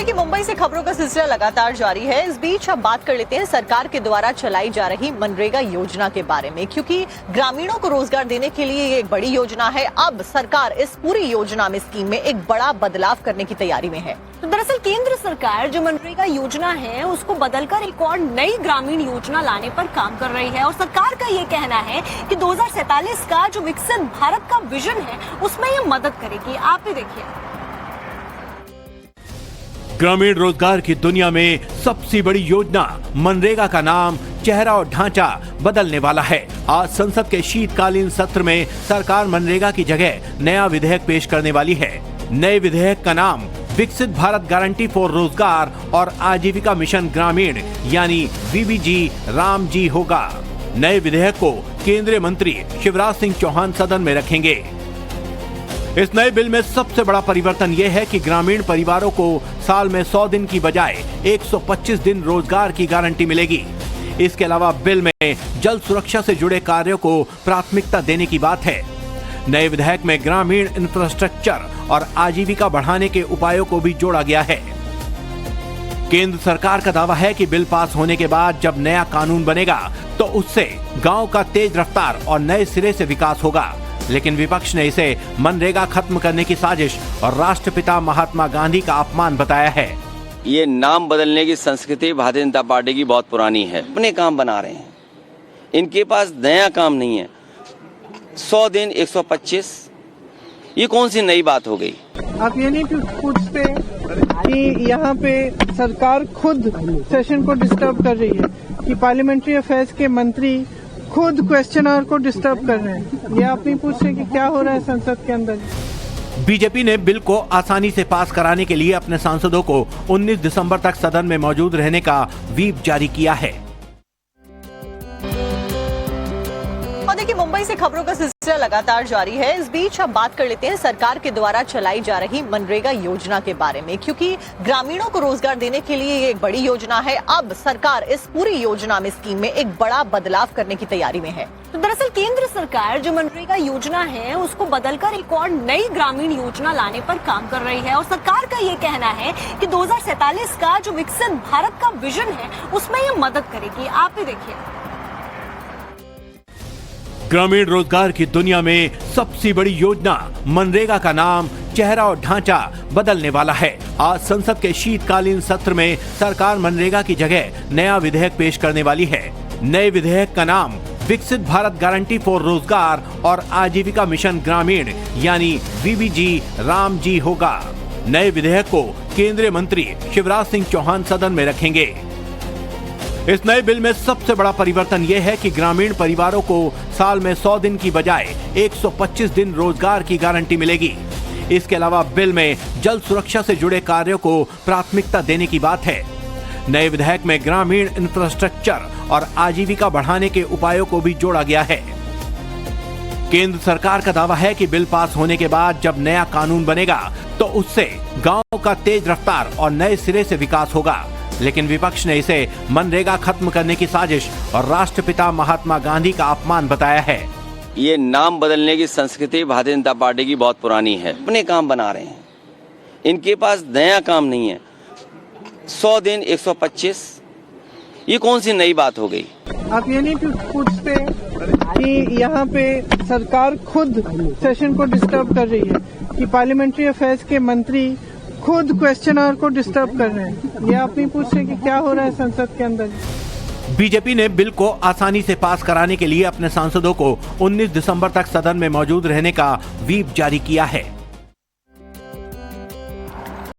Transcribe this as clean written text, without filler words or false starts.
देखिए, मुंबई से खबरों का सिलसिला लगातार जारी है। इस बीच अब बात कर लेते हैं सरकार के द्वारा चलाई जा रही मनरेगा योजना के बारे में, क्योंकि ग्रामीणों को रोजगार देने के लिए ये एक बड़ी योजना है। अब सरकार इस पूरी योजना में, स्कीम में एक बड़ा बदलाव करने की तैयारी में है। तो दरअसल केंद्र सरकार जो मनरेगा योजना है उसको बदलकर एक और नई ग्रामीण योजना लाने पर काम कर रही है और सरकार का ये कहना है कि 2047 का जो विकसित भारत का विजन है उसमें ये मदद करेगी। आप ही देखिए। ग्रामीण रोजगार की दुनिया में सबसे बड़ी योजना मनरेगा का नाम, चेहरा और ढांचा बदलने वाला है। आज संसद के शीतकालीन सत्र में सरकार मनरेगा की जगह नया विधेयक पेश करने वाली है। नए विधेयक का नाम विकसित भारत गारंटी फॉर रोजगार और आजीविका मिशन ग्रामीण यानी वीबीजी राम जी होगा। नए विधेयक को केंद्रीय मंत्री शिवराज सिंह चौहान सदन में रखेंगे। इस नए बिल में सबसे बड़ा परिवर्तन यह है कि ग्रामीण परिवारों को साल में 100 दिन की बजाय 125 दिन रोजगार की गारंटी मिलेगी। इसके अलावा बिल में जल सुरक्षा से जुड़े कार्यों को प्राथमिकता देने की बात है। नए विधेयक में ग्रामीण इंफ्रास्ट्रक्चर और आजीविका बढ़ाने के उपायों को भी जोड़ा गया है। केंद्र सरकार का दावा है कि बिल पास होने के बाद जब नया कानून बनेगा तो उससे गांव का तेज रफ्तार और नए सिरे से विकास होगा। लेकिन विपक्ष ने इसे मनरेगा खत्म करने की साजिश और राष्ट्रपिता महात्मा गांधी का अपमान बताया है। ये नाम बदलने की संस्कृति भारतीय जनता पार्टी की बहुत पुरानी है। अपने काम बना रहे हैं, इनके पास नया काम नहीं है। 100 दिन 125, ये कौन सी नई बात हो गई? आप ये नहीं पूछते कि यहाँ पे सरकार खुद सेशन को डिस्टर्ब कर रही है, कि पार्लियामेंट्री अफेयर्स के मंत्री खुद क्वेश्चन आवर को डिस्टर्ब कर रहे हैं। ये आप नहीं पूछ रहे कि क्या हो रहा है संसद के अंदर। बीजेपी ने बिल को आसानी से पास कराने के लिए अपने सांसदों को 19 दिसंबर तक सदन में मौजूद रहने का व्हीप जारी किया है। और देखिए, मुंबई से खबरों का सिलसिला लगातार जारी है। इस बीच अब बात कर लेते हैं सरकार के द्वारा चलाई जा रही मनरेगा योजना के बारे में, क्योंकि ग्रामीणों को रोजगार देने के लिए ये एक बड़ी योजना है। अब सरकार इस पूरी योजना में, स्कीम में एक बड़ा बदलाव करने की तैयारी में है। तो दरअसल केंद्र सरकार जो मनरेगा योजना है उसको बदलकर एक और नई ग्रामीण योजना लाने पर काम कर रही है और सरकार का ये कहना है कि 2047 का जो विकसित भारत का विजन है उसमें ये मदद करेगी। आप ही देखिए। ग्रामीण रोजगार की दुनिया में सबसे बड़ी योजना मनरेगा का नाम, चेहरा और ढांचा बदलने वाला है। आज संसद के शीतकालीन सत्र में सरकार मनरेगा की जगह नया विधेयक पेश करने वाली है। नए विधेयक का नाम विकसित भारत गारंटी फॉर रोजगार और आजीविका मिशन ग्रामीण यानी वीबीजी राम जी होगा। नए विधेयक को केंद्रीय मंत्री शिवराज सिंह चौहान सदन में रखेंगे। इस नए बिल में सबसे बड़ा परिवर्तन यह है कि ग्रामीण परिवारों को साल में 100 दिन की बजाय 125 दिन रोजगार की गारंटी मिलेगी। इसके अलावा बिल में जल सुरक्षा से जुड़े कार्यों को प्राथमिकता देने की बात है। नए विधेयक में ग्रामीण इंफ्रास्ट्रक्चर और आजीविका बढ़ाने के उपायों को भी जोड़ा गया है। केंद्र सरकार का दावा है कि बिल पास होने के बाद जब नया कानून बनेगा तो उससे गांव का तेज रफ्तार और नए सिरे से विकास होगा। लेकिन विपक्ष ने इसे मनरेगा खत्म करने की साजिश और राष्ट्रपिता महात्मा गांधी का अपमान बताया है। ये नाम बदलने की संस्कृति भारतीय जनता पार्टी की बहुत पुरानी है। अपने काम बना रहे हैं, इनके पास नया काम नहीं है। 100 दिन 125, ये कौन सी नई बात हो गई? आप ये नहीं पूछते कि यहाँ पे सरकार खुद सेशन को डिस्टर्ब कर रही है, कि पार्लियामेंट्री अफेयर्स के मंत्री खुद क्वेश्चन आवर को डिस्टर्ब कर रहे हैं। ये आप नहीं पूछ रहे कि क्या हो रहा है संसद के अंदर। बीजेपी ने बिल को आसानी से पास कराने के लिए अपने सांसदों को 19 दिसंबर तक सदन में मौजूद रहने का व्हीप जारी किया है।